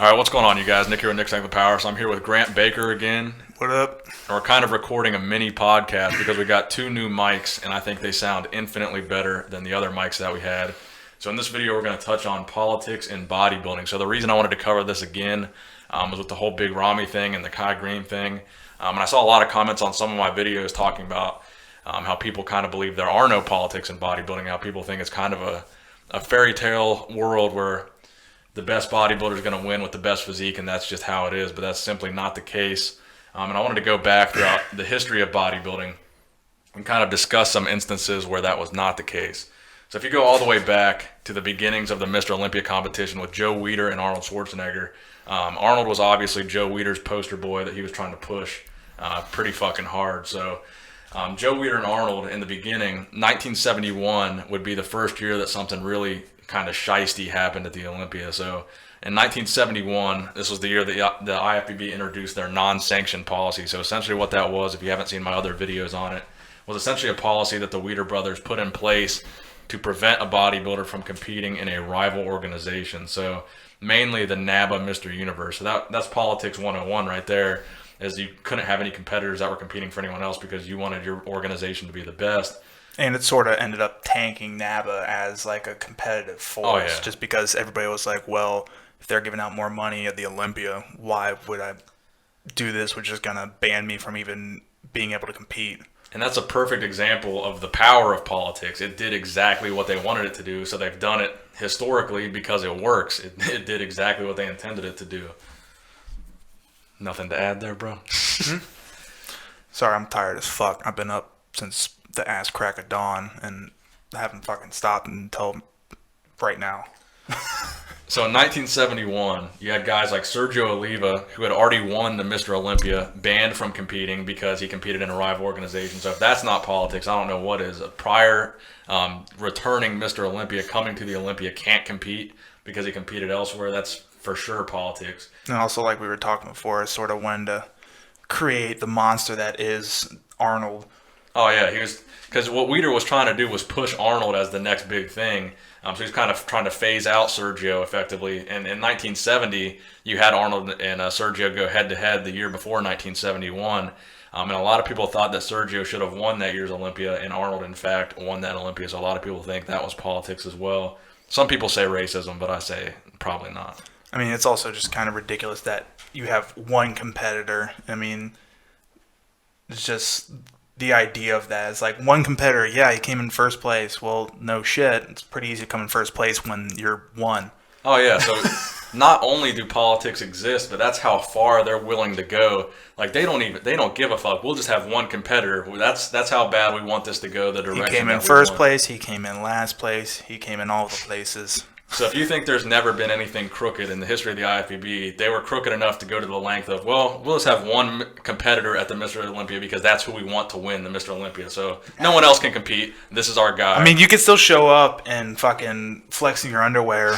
All right, what's going on, you guys? Nick here with Nick's Tank the Power. So I'm here with Grant Baker again. What up? And we're kind of recording a mini podcast because we got two new mics, and I think they sound infinitely better than the other mics that we had. So in this video, we're going to touch on politics and bodybuilding. So the reason I wanted to cover this again was with the whole Big Ramy thing and the Kai Green thing. And I saw a lot of comments on some of my videos talking about how people kind of believe there are no politics in bodybuilding, how people think it's kind of a fairy tale world where the best bodybuilder is going to win with the best physique, and that's just how it is. But that's simply not the case. And I wanted to go back throughout the history of bodybuilding and kind of discuss some instances where that was not the case. So if you go all the way back to the beginnings of the Mr. Olympia competition with Joe Weider and Arnold Schwarzenegger, Arnold was obviously Joe Weider's poster boy that he was trying to push pretty fucking hard. So Joe Weider and Arnold in the beginning, 1971 would be the first year that something really kind of shiesty happened at the Olympia. So in 1971, this was the year that the IFBB introduced their non-sanctioned policy. So essentially what that was, if you haven't seen my other videos on it, was essentially a policy that the Weider brothers put in place to prevent a bodybuilder from competing in a rival organization. So mainly the NABA Mr. Universe. So that's politics 101 right there, as you couldn't have any competitors that were competing for anyone else because you wanted your organization to be the best. And it sort of ended up tanking NABA as like a competitive force, just because everybody was like, well, if they're giving out more money at the Olympia, why would I do this, which is going to ban me from even being able to compete? And that's a perfect example of the power of politics. It did exactly what they wanted it to do, so they've done it historically because it works. It did exactly what they intended it to do. Nothing to add there, bro? Sorry, I'm tired as fuck. I've been up since the ass crack of dawn, and I haven't fucking stopped until right now. So in 1971, you had guys like Sergio Oliva, who had already won the Mr. Olympia, banned from competing because he competed in a rival organization. So if that's not politics, I don't know what is. A prior returning Mr. Olympia coming to the Olympia can't compete because he competed elsewhere. That's for sure politics. And also, like we were talking before, sort of wanted to create the monster that is Arnold. Oh, yeah, because what Weider was trying to do was push Arnold as the next big thing. So he's kind of trying to phase out Sergio effectively. And in 1970, you had Arnold and Sergio go head-to-head the year before 1971. And a lot of people thought that Sergio should have won that year's Olympia, and Arnold, in fact, won that Olympia. So a lot of people think that was politics as well. Some people say racism, but I say probably not. I mean, it's also just kind of ridiculous that you have one competitor. I mean, it's just the idea of that is like one competitor. Yeah, he came in first place. Well, no shit. It's pretty easy to come in first place when you're one. Oh, yeah. So not only do politics exist, but that's how far they're willing to go. Like they don't give a fuck. We'll just have one competitor. That's how bad we want this to go. The direction he came in first place. He came in last place. He came in all the places. So if you think there's never been anything crooked in the history of the IFBB, they were crooked enough to go to the length of, well, we'll just have one competitor at the Mr. Olympia because that's who we want to win the Mr. Olympia. So no one else can compete. This is our guy. I mean, you can still show up and fucking flexing your underwear,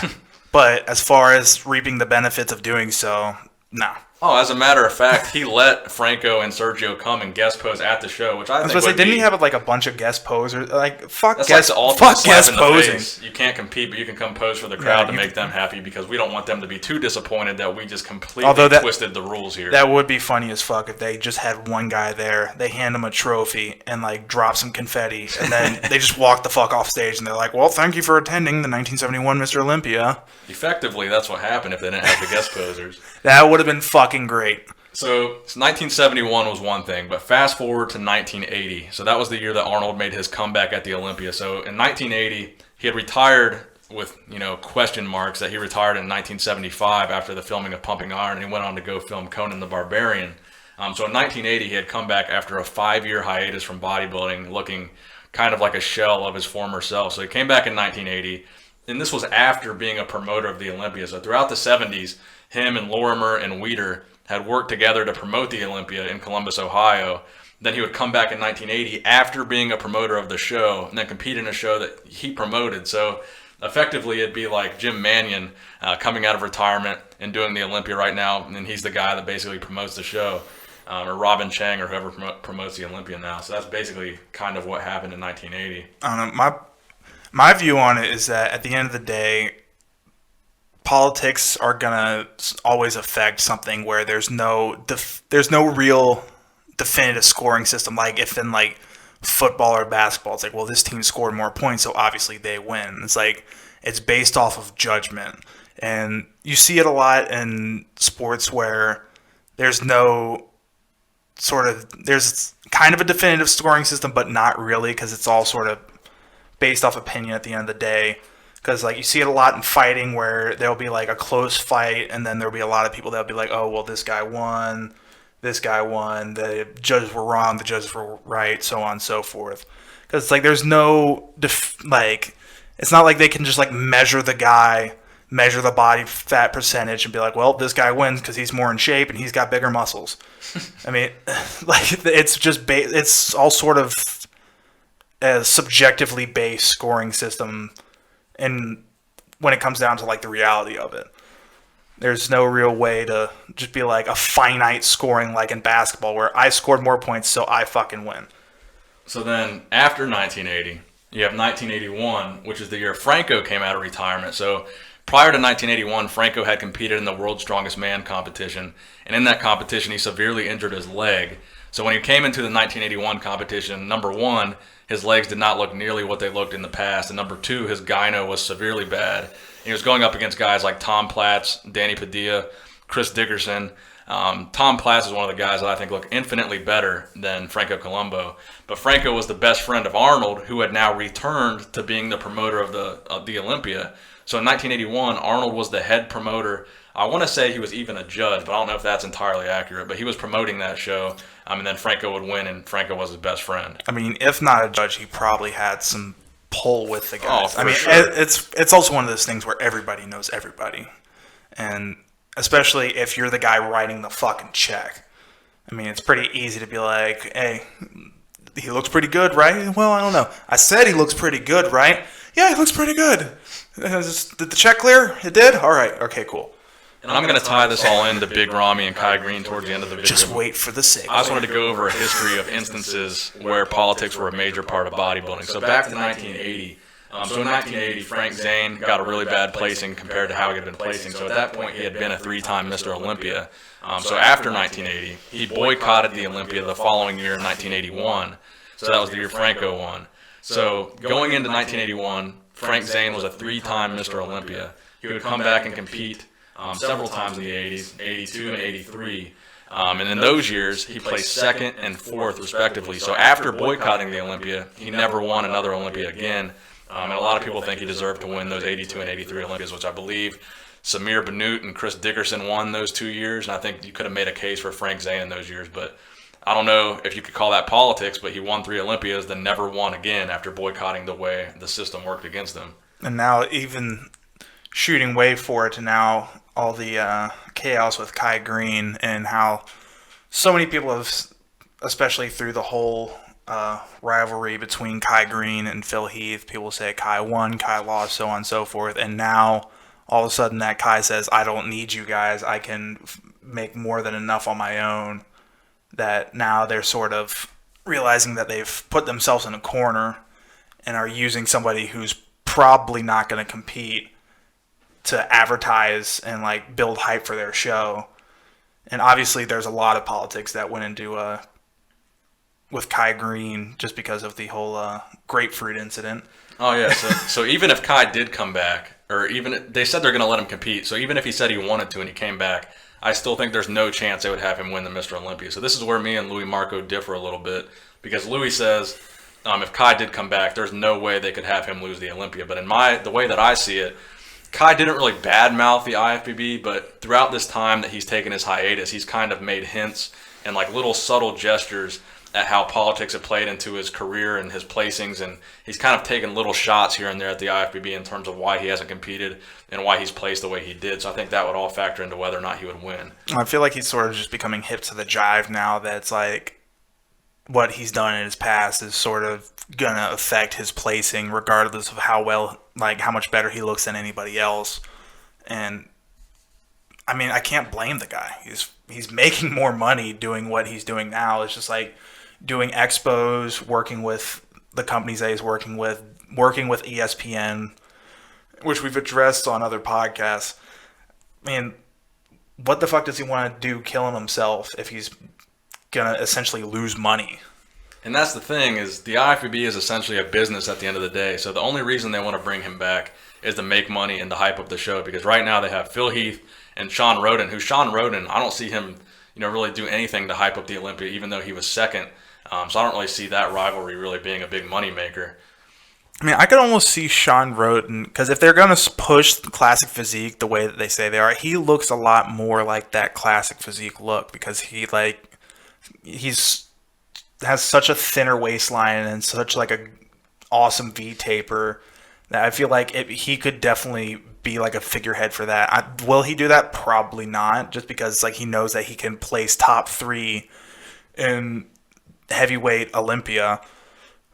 but as far as reaping the benefits of doing so, no. Oh, as a matter of fact, he let Franco and Sergio come and guest pose at the show, which I was think didn't he have like a bunch of guest posers? Like fuck that's guest, like fuck guest posing. You can't compete, but you can come pose for the crowd to make them happy because we don't want them to be too disappointed that we just completely twisted the rules here. That would be funny as fuck if they just had one guy there, they hand him a trophy and like drop some confetti, and then they just walk the fuck off stage and they're like, "Well, thank you for attending the 1971 Mr. Olympia." Effectively, that's what happened if they didn't have the guest posers. That would have been fucking great. So 1971 was one thing, but fast forward to 1980. So that was the year that Arnold made his comeback at the Olympia. So in 1980, he had retired with, question marks that he retired in 1975 after the filming of Pumping Iron, and he went on to go film Conan the Barbarian. So in 1980, he had come back after a 5-year hiatus from bodybuilding, looking kind of like a shell of his former self. So he came back in 1980, and this was after being a promoter of the Olympia. So throughout the 70s, him and Lorimer and Weider had worked together to promote the Olympia in Columbus, Ohio. Then he would come back in 1980 after being a promoter of the show and then compete in a show that he promoted. So effectively, it'd be like Jim Mannion coming out of retirement and doing the Olympia right now, and he's the guy that basically promotes the show, or Robin Chang or whoever promotes the Olympia now. So that's basically kind of what happened in 1980. I don't know. My view on it is that at the end of the day, politics are gonna always affect something where there's no real definitive scoring system. Like if in like football or basketball, it's like, well, this team scored more points, so obviously they win. It's like it's based off of judgment, and you see it a lot in sports where there's kind of a definitive scoring system, but not really, because it's all sort of based off opinion at the end of the day. Because like you see it a lot in fighting where there'll be like a close fight, and then there'll be a lot of people that'll be like, oh, well, this guy won, the judges were wrong, the judges were right, so on and so forth. Because it's like there's no it's not like they can just like measure the body fat percentage and be like, well, this guy wins because he's more in shape and he's got bigger muscles. I mean, like it's just it's all sort of a subjectively based scoring system. And when it comes down to like the reality of it, there's no real way to just be like a finite scoring like in basketball where I scored more points, so I fucking win. So then after 1980, you have 1981, which is the year Franco came out of retirement. So prior to 1981, Franco had competed in the World's Strongest Man competition. And in that competition, he severely injured his leg. So when he came into the 1981 competition, number one, his legs did not look nearly what they looked in the past. And number two, his gyno was severely bad. He was going up against guys like Tom Platz, Danny Padilla, Chris Dickerson. Tom Platz is one of the guys that I think look infinitely better than Franco Colombo. But Franco was the best friend of Arnold, who had now returned to being the promoter of the Olympia. So in 1981, Arnold was the head promoter. I want to say he was even a judge, but I don't know if that's entirely accurate. But he was promoting that show, and then Franco would win, and Franco was his best friend. I mean, if not a judge, he probably had some pull with the guys. Oh, for sure. It's also one of those things where everybody knows everybody, and especially if you're the guy writing the fucking check. I mean, it's pretty easy to be like, hey, he looks pretty good, right? Well, I don't know. I said he looks pretty good, right? Yeah, he looks pretty good. Did the check clear? It did? All right. Okay, cool. And I'm going to tie this all into Big Ramy and Kai Green towards the end of the video. Just wait for the segue. I just wanted to go over a history of instances where politics were a major part of bodybuilding. So back to 1980. So in 1980, Frank Zane got a really bad placing compared to how he had been placing. So at that point, he had been a three-time Mr. Olympia. So after 1980, he boycotted the Olympia the following year in 1981. So that was the year Franco won. So going into 1981, Frank Zane was a three-time Mr. Olympia. He would come back and compete several times in the 80s, 82 and 83. And in those years, he placed second and fourth, respectively. So after boycotting the Olympia, he never won another Olympia again. And a lot of people think he deserved to win those 82 and 83 Olympias, which I believe Samir Bannout and Chris Dickerson won those 2 years. And I think you could have made a case for Frank Zane in those years. But I don't know if you could call that politics, but he won 3 Olympias, then never won again after boycotting the way the system worked against him. And now even shooting way forward to now, all the chaos with Kai Green and how so many people have, especially through the whole rivalry between Kai Green and Phil Heath, people say Kai won, Kai lost, so on and so forth. And now all of a sudden that Kai says, I don't need you guys, I can make more than enough on my own. That now they're sort of realizing that they've put themselves in a corner and are using somebody who's probably not going to compete to advertise and like build hype for their show. And obviously there's a lot of politics that went into with Kai Green just because of the whole grapefruit incident. Oh yeah, so even if Kai did come back, or even they said they're going to let him compete, so even if he said he wanted to and he came back, I still think there's no chance they would have him win the Mr. Olympia. So this is where me and Louis Marco differ a little bit, because Louis says if Kai did come back, there's no way they could have him lose the Olympia. But in the way that I see it, Kai didn't really badmouth the IFBB, but throughout this time that he's taken his hiatus, he's kind of made hints and like little subtle gestures at how politics have played into his career and his placings, and he's kind of taken little shots here and there at the IFBB in terms of why he hasn't competed and why he's placed the way he did. So I think that would all factor into whether or not he would win. I feel like he's sort of just becoming hip to the jive now. That's like what he's done in his past is sort of gonna affect his placing regardless of how much better he looks than anybody else. And I mean, I can't blame the guy. He's making more money doing what he's doing now. It's just like doing expos, working with the companies that he's working with ESPN, which we've addressed on other podcasts. I mean, what the fuck does he want to do killing himself if he's going to essentially lose money? And that's the thing, is the IFBB is essentially a business at the end of the day. So the only reason they want to bring him back is to make money and to hype up the show. Because right now they have Phil Heath and Sean Roden, who Sean Roden, I don't see him, really do anything to hype up the Olympia, even though he was second. So I don't really see that rivalry really being a big money maker. I mean, I could almost see Sean Roden, because if they're going to push the classic physique the way that they say they are, he looks a lot more like that classic physique look, because he's has such a thinner waistline and such like a awesome V taper that I feel like he could definitely be like a figurehead for that. Will he do that? Probably not, just because like he knows that he can place top 3 in heavyweight Olympia.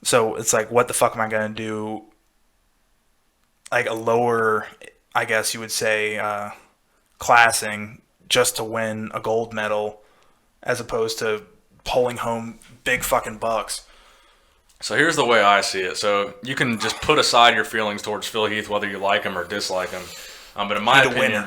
So it's like, what the fuck am I going to do? Like a lower, I guess you would say, classing just to win a gold medal, as opposed to pulling home big fucking bucks. So here's the way I see it. So you can just put aside your feelings towards Phil Heath, whether you like him or dislike him. But in my opinion,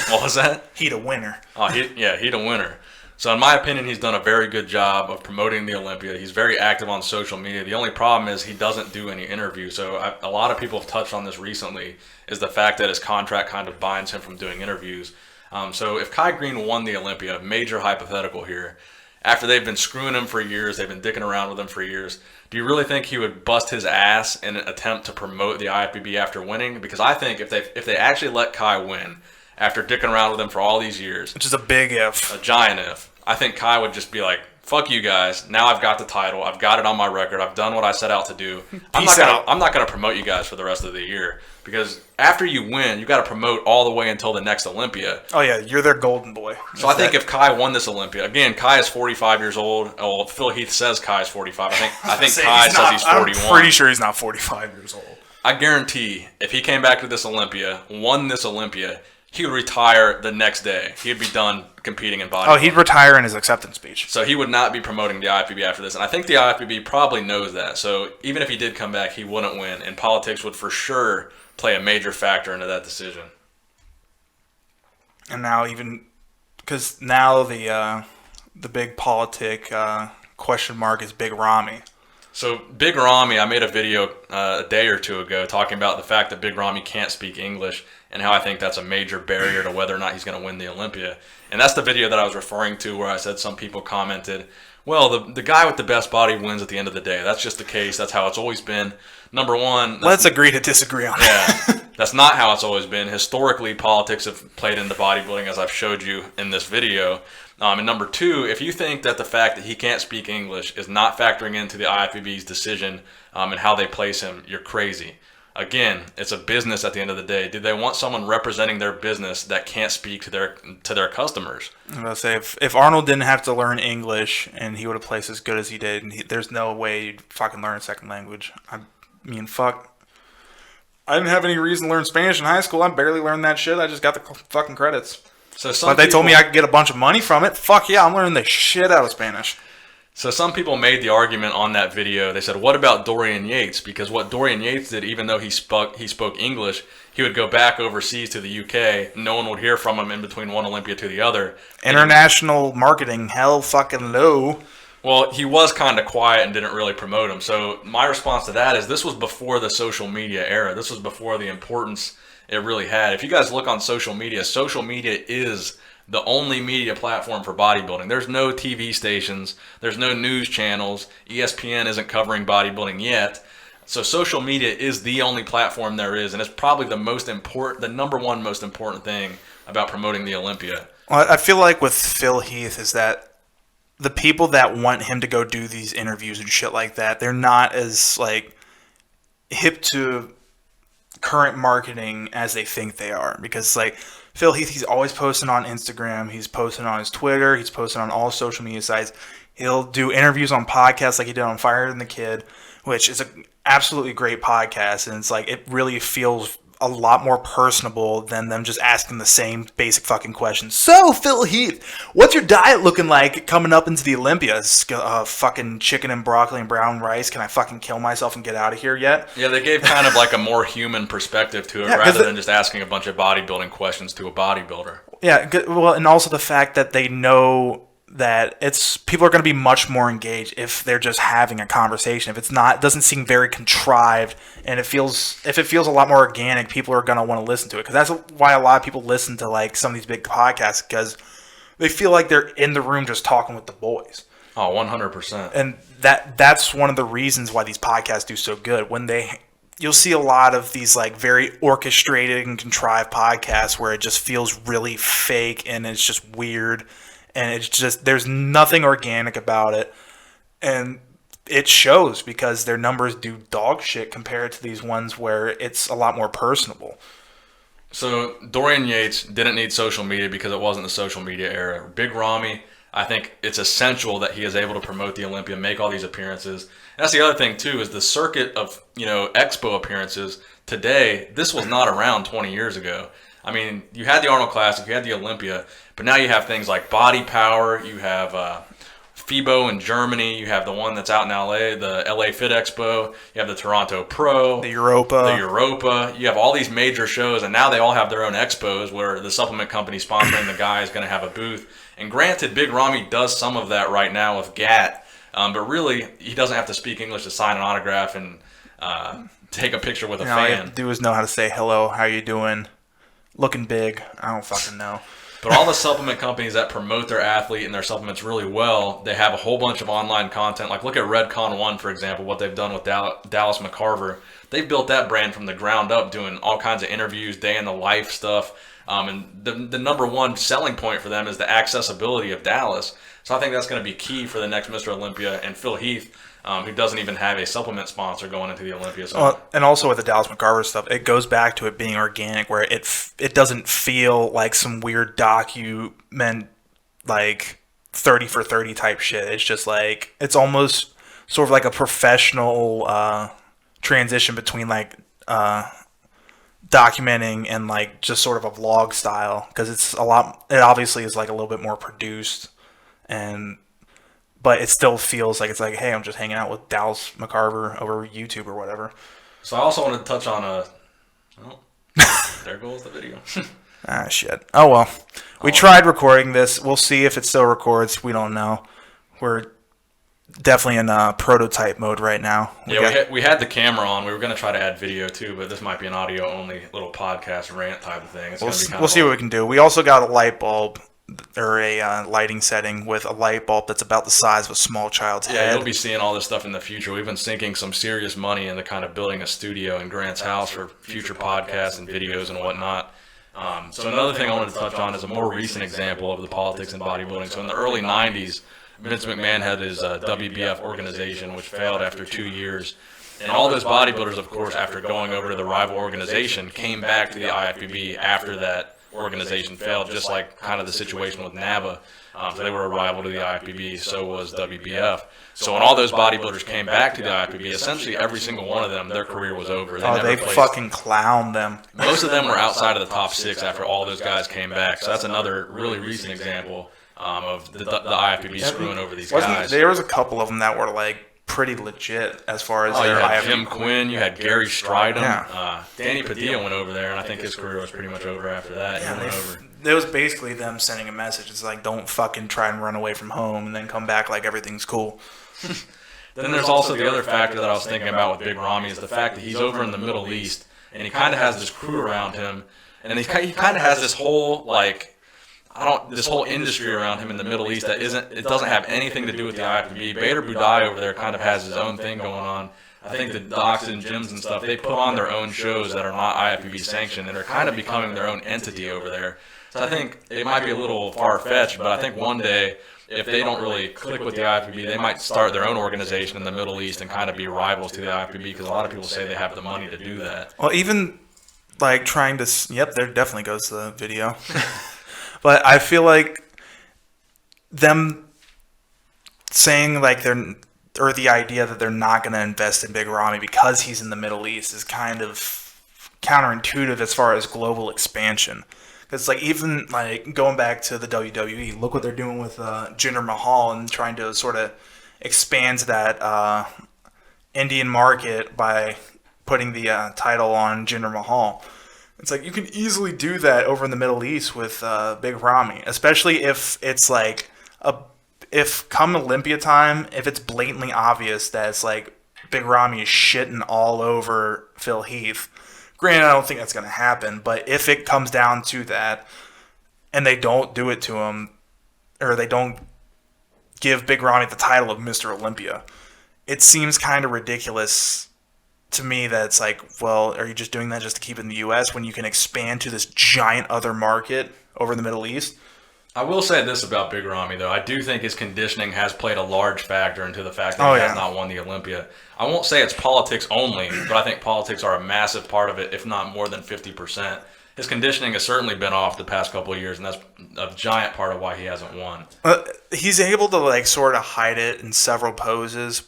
what was that? He's a winner. He's a winner. So in my opinion, he's done a very good job of promoting the Olympia. He's very active on social media. The only problem is he doesn't do any interviews. So a lot of people have touched on this recently, is the fact that his contract kind of binds him from doing interviews. So if Kai Green won the Olympia, major hypothetical here, after they've been screwing him for years, they've been dicking around with him for years, do you really think he would bust his ass in an attempt to promote the IFBB after winning? Because I think if they actually let Kai win after dicking around with him for all these years, which is a big if, a giant if, I think Kai would just be like, fuck you guys, now I've got the title, I've got it on my record, I've done what I set out to do. I'm not gonna promote you guys for the rest of the year, because after you win, you got to promote all the way until the next Olympia. Oh yeah, you're their golden boy. So I think if Kai won this Olympia, again, Kai is 45 years old. Well, Phil Heath says Kai is 45. I think Kai says he's 41. I'm pretty sure he's not 45 years old. I guarantee if he came back to this Olympia, won this Olympia, he would retire the next day. He'd be done competing in bodybuilding. Oh, he'd retire in his acceptance speech. So he would not be promoting the IFBB after this. And I think the IFBB probably knows that. So even if he did come back, he wouldn't win. And politics would for sure play a major factor into that decision. And now because now the big politic question mark is Big Ramy. So Big Ramy, I made a video a day or two ago talking about the fact that Big Ramy can't speak English and how I think that's a major barrier to whether or not he's going to win the Olympia. And that's the video that I was referring to where I said some people commented, well, the guy with the best body wins at the end of the day. That's just the case. That's how it's always been. Number one, let's agree to disagree on that. Yeah, that's not how it's always been. Historically, politics have played into bodybuilding, as I've showed you in this video. And number two, if you think that the fact that he can't speak English is not factoring into the IFBB's decision and how they place him, you're crazy. Again, it's a business at the end of the day. Do they want someone representing their business that can't speak to their customers? I'm going to say, if Arnold didn't have to learn English and he would have placed as good as he did, and there's no way you'd fucking learn a second language. I mean, fuck. I didn't have any reason to learn Spanish in high school. I barely learned that shit. I just got the fucking credits. But they told me I could get a bunch of money from it. Fuck yeah, I'm learning the shit out of Spanish. So some people made the argument on that video. They said, what about Dorian Yates? Because what Dorian Yates did, even though he spoke English, he would go back overseas to the UK. No one would hear from him in between one Olympia to the other. International marketing, hell fucking low. Well, he was kind of quiet and didn't really promote him. So my response to that is this was before the social media era. This was before the importance it really had. If you guys look on social media is the only media platform for bodybuilding. There's no TV stations. There's no news channels. ESPN isn't covering bodybuilding yet. So social media is the only platform there is, and it's probably the number one most important thing about promoting the Olympia. Well, I feel like with Phil Heath is that the people that want him to go do these interviews and shit like that, they're not as like hip to current marketing as they think they are. Because like Phil Heath, he's always posting on Instagram, he's posting on his Twitter, he's posting on all social media sites. He'll do interviews on podcasts like he did on Fire and the Kid, which is an absolutely great podcast, and it's like it really feels a lot more personable than them just asking the same basic fucking questions. So, Phil Heath, what's your diet looking like coming up into the Olympias? Fucking chicken and broccoli and brown rice. Can I fucking kill myself and get out of here yet? Yeah, they gave kind of like a more human perspective to it rather than just asking a bunch of bodybuilding questions to a bodybuilder. Yeah, well, and also the fact that they know that people are going to be much more engaged if they're just having a conversation. If it's not, it doesn't seem very contrived, and if it feels a lot more organic, people are going to want to listen to it. Because that's why a lot of people listen to like some of these big podcasts, because they feel like they're in the room just talking with the boys. Oh, 100%. And that's one of the reasons why these podcasts do so good. You'll see a lot of these like very orchestrated and contrived podcasts where it just feels really fake and it's just weird. And it's just, there's nothing organic about it. And it shows because their numbers do dog shit compared to these ones where it's a lot more personable. So Dorian Yates didn't need social media because it wasn't the social media era. Big Ramy, I think it's essential that he is able to promote the Olympia, make all these appearances. And that's the other thing too, is the circuit of, expo appearances today. This was not around 20 years ago. I mean, you had the Arnold Classic, you had the Olympia, but now you have things like Body Power, you have FIBO in Germany, you have the one that's out in LA, the LA Fit Expo, you have the Toronto Pro, the Europa. You have all these major shows, and now they all have their own expos where the supplement company sponsoring the guy is going to have a booth. And granted, Big Ramy does some of that right now with GAT, but really, he doesn't have to speak English to sign an autograph and take a picture with a fan. All you have to do is know how to say hello, how you doing? Looking big. I don't fucking know. But all the supplement companies that promote their athlete and their supplements really well, they have a whole bunch of online content. Like look at Redcon 1, for example, what they've done with Dallas McCarver. They've built that brand from the ground up, doing all kinds of interviews, day in the life stuff. And the number one selling point for them is the accessibility of Dallas. So I think that's going to be key for the next Mr. Olympia. And Phil Heath, who doesn't even have a supplement sponsor going into the Olympia. So. And also with the Dallas McCarver stuff, it goes back to it being organic, where it doesn't feel like some weird document, like 30 for 30 type shit. It's just like, it's almost sort of like a professional transition between like documenting and like just sort of a vlog style, because it obviously is like a little bit more produced, but it still feels like it's like, hey, I'm just hanging out with Dallas McCarver over YouTube or whatever. So I also wanted to touch on there goes the video. Shit. Oh well, we tried recording this. We'll see if it still records. We don't know. We're definitely in prototype mode right now. We had the camera on. We were going to try to add video too, but this might be an audio only little podcast rant type of thing. We'll see what we can do. We also got a light bulb, or a lighting setting with a light bulb that's about the size of a small child's head. Yeah, you'll be seeing all this stuff in the future. We've been sinking some serious money into kind of building a studio in Grant's house for future podcasts and videos and whatnot. So another thing I wanted to touch on is a more recent example of the politics in bodybuilding. So in the early 90s, Vince McMahon had his WBF organization, which failed after 2 years. And all those bodybuilders, of course, after going over to the rival organization, came back to the IFBB after that organization failed, just like kind of the situation with NABA. So they were a rival to the IFBB, so was WBF. So when all those bodybuilders came back to the IFBB, essentially every single one of them, their career was over. They fucking clowned them. Most of them were outside of the top 6 after all those guys came back. So that's another really recent example of the IFBB screwing over these guys. There was a couple of them that were like pretty legit as far as their IFBB. Jim Quinn, you had Gary Stridham, Danny Padilla went over there, and I think his career was pretty much over after that. It was basically them sending a message. It's like, don't fucking try and run away from home and then come back like everything's cool. Then there's also the other factor that I was thinking about with Big Ramy is the fact that he's over in the Middle East, and he kind of has this crew around him, and he kind of has this whole this whole industry around him in the Middle East that doesn't have anything to do with the IFBB. Bader Budai over there kind of has his own thing going on. I think the Oxygen gyms and stuff, they put on their own shows that are not IFBB sanctioned, and they're kind of becoming their own entity over there. So I think it might be a little far-fetched, but I think one day, if they don't really click with the IFBB, they might start their own organization in the Middle East and kind of be rivals to the IFBB, because a lot of people say they have the money to do that. Well, even like trying to... Yep, there definitely goes the video. But I feel like them saying like the idea that they're not going to invest in Big Ramy because he's in the Middle East is kind of counterintuitive as far as global expansion. Because like even like going back to the WWE, look what they're doing with Jinder Mahal and trying to sort of expand that Indian market by putting the title on Jinder Mahal. It's like you can easily do that over in the Middle East with Big Ramy, especially if it's like if come Olympia time, if it's blatantly obvious that it's like Big Ramy is shitting all over Phil Heath. Granted, I don't think that's going to happen, but if it comes down to that and they don't do it to him, or they don't give Big Ramy the title of Mr. Olympia, it seems kind of ridiculous to me that it's like, well, are you just doing that just to keep it in the U.S. when you can expand to this giant other market over in the Middle East? I will say this about Big Ramy, though. I do think his conditioning has played a large factor into the fact that he has not won the Olympia. I won't say it's politics only, but I think politics are a massive part of it, if not more than 50%. His conditioning has certainly been off the past couple of years, and that's a giant part of why he hasn't won. He's able to like sort of hide it in several poses,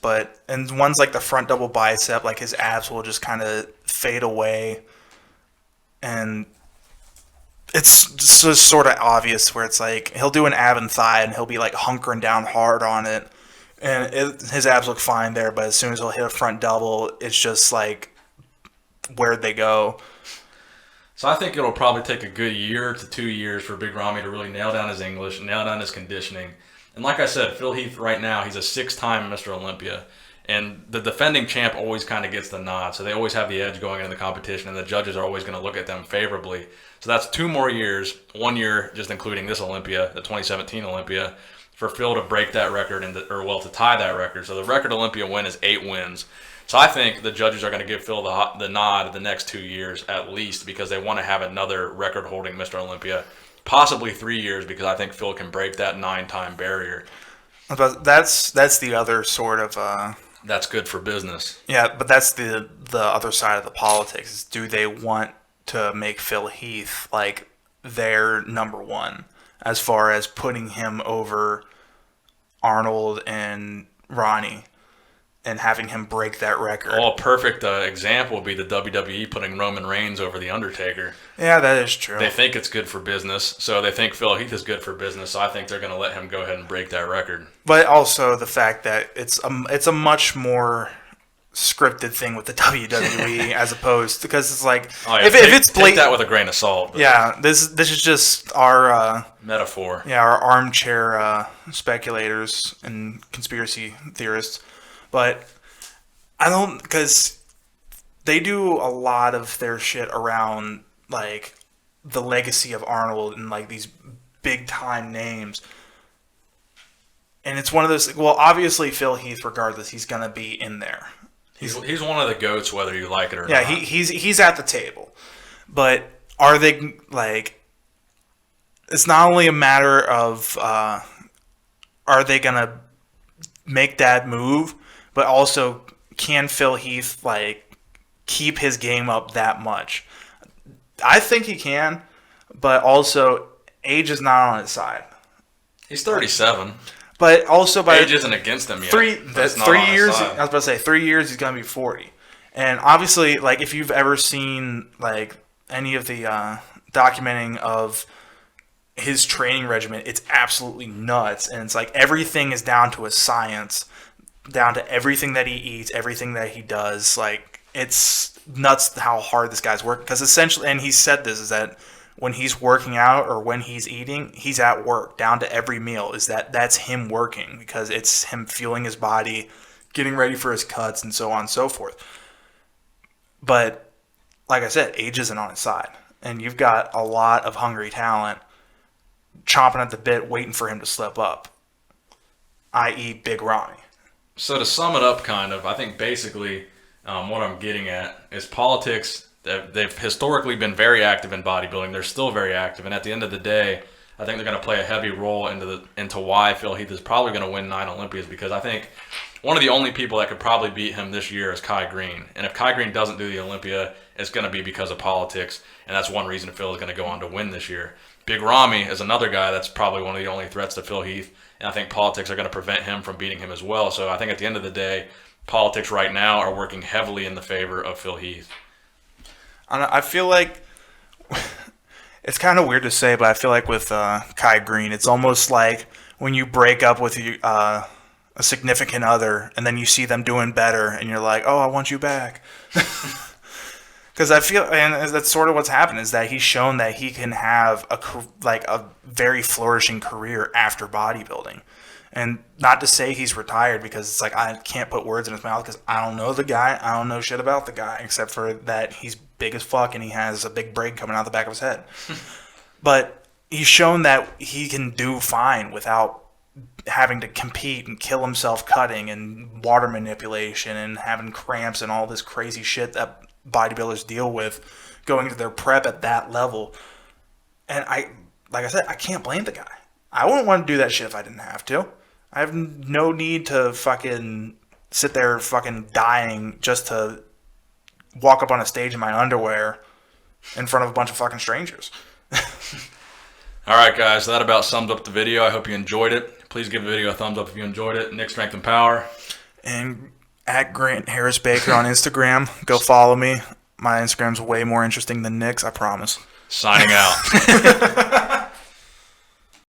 and one's like the front double bicep, like his abs will just kind of fade away, and it's just sort of obvious where it's like he'll do an ab and thigh and he'll be like hunkering down hard on it, and his abs look fine there, but as soon as he'll hit a front double, it's just like, where'd they go? So I think it'll probably take a good year to 2 years for Big Ramy to really nail down his English, nail down his conditioning. And like I said, Phil Heath right now, he's a 6-time Mr. Olympia. And the defending champ always kind of gets the nod. So they always have the edge going into the competition, and the judges are always going to look at them favorably. So that's 2 more years, 1 year just including this Olympia, the 2017 Olympia, for Phil to break that record, to tie that record. So the record Olympia win is 8 wins. So I think the judges are going to give Phil the nod the next 2 years at least, because they want to have another record-holding Mr. Olympia, possibly 3 years, because I think Phil can break that 9-time barrier. But that's the other sort of... That's good for business. Yeah, but that's the other side of the politics. Is do they want to make Phil Heath like their number one as far as putting him over Arnold and Ronnie and having him break that record? Oh, a perfect example would be the WWE putting Roman Reigns over The Undertaker. Yeah, that is true. They think it's good for business, so they think Phil Heath is good for business, so I think they're going to let him go ahead and break that record. But also the fact that it's a much more scripted thing with the WWE as opposed, because it's like, if it's take that with a grain of salt. Yeah, this is just our metaphor. Yeah, our armchair speculators and conspiracy theorists. But I don't, because they do a lot of their shit around like the legacy of Arnold and like these big time names. And it's one of those, well, obviously Phil Heath, regardless, he's going to be in there. He's one of the GOATs, whether you like it or not. Yeah, he's at the table. But are they, like, it's not only a matter of are they going to make that move, but also can Phil Heath, like, keep his game up that much? I think he can, but also age is not on his side. He's 37. But also by age isn't against him yet. 3 years. I was about to say 3 years. He's gonna be 40, and obviously, like if you've ever seen like any of the documenting of his training regimen, it's absolutely nuts, and it's like everything is down to a science, down to everything that he eats, everything that he does. Like it's nuts how hard this guy's working, because essentially, and he said this, is that when he's working out or when he's eating, he's at work down to every meal. That's him working, because it's him fueling his body, getting ready for his cuts, and so on and so forth. But like I said, age isn't on his side, and you've got a lot of hungry talent chomping at the bit, waiting for him to slip up, i.e. Big Ramy. So to sum it up, kind of, I think basically what I'm getting at is politics. They've historically been very active in bodybuilding. They're still very active, and at the end of the day, I think they're going to play a heavy role into why Phil Heath is probably going to win 9 Olympias, because I think one of the only people that could probably beat him this year is Kai Green. And if Kai Green doesn't do the Olympia, it's going to be because of politics, and that's one reason Phil is going to go on to win this year. Big Ramy is another guy that's probably one of the only threats to Phil Heath, and I think politics are going to prevent him from beating him as well. So I think at the end of the day, politics right now are working heavily in the favor of Phil Heath. I feel like it's kind of weird to say, but I feel like with Kai Green, it's almost like when you break up with a significant other and then you see them doing better and you're like, oh, I want you back. Because I feel, and that's sort of what's happened, is that he's shown that he can have a very flourishing career after bodybuilding. And not to say he's retired, because it's like I can't put words in his mouth because I don't know the guy. I don't know shit about the guy except for that he's big as fuck and he has a big braid coming out the back of his head. But he's shown that he can do fine without having to compete and kill himself cutting and water manipulation and having cramps and all this crazy shit that bodybuilders deal with going to their prep at that level. And like I said, I can't blame the guy. I wouldn't want to do that shit if I didn't have to. I have no need to fucking sit there fucking dying just to walk up on a stage in my underwear in front of a bunch of fucking strangers. All right, guys, that about sums up the video. I hope you enjoyed it. Please give the video a thumbs up if you enjoyed it. Nick Strength and Power. And at Grant Harris Baker on Instagram. Go follow me. My Instagram's way more interesting than Nick's, I promise. Signing out.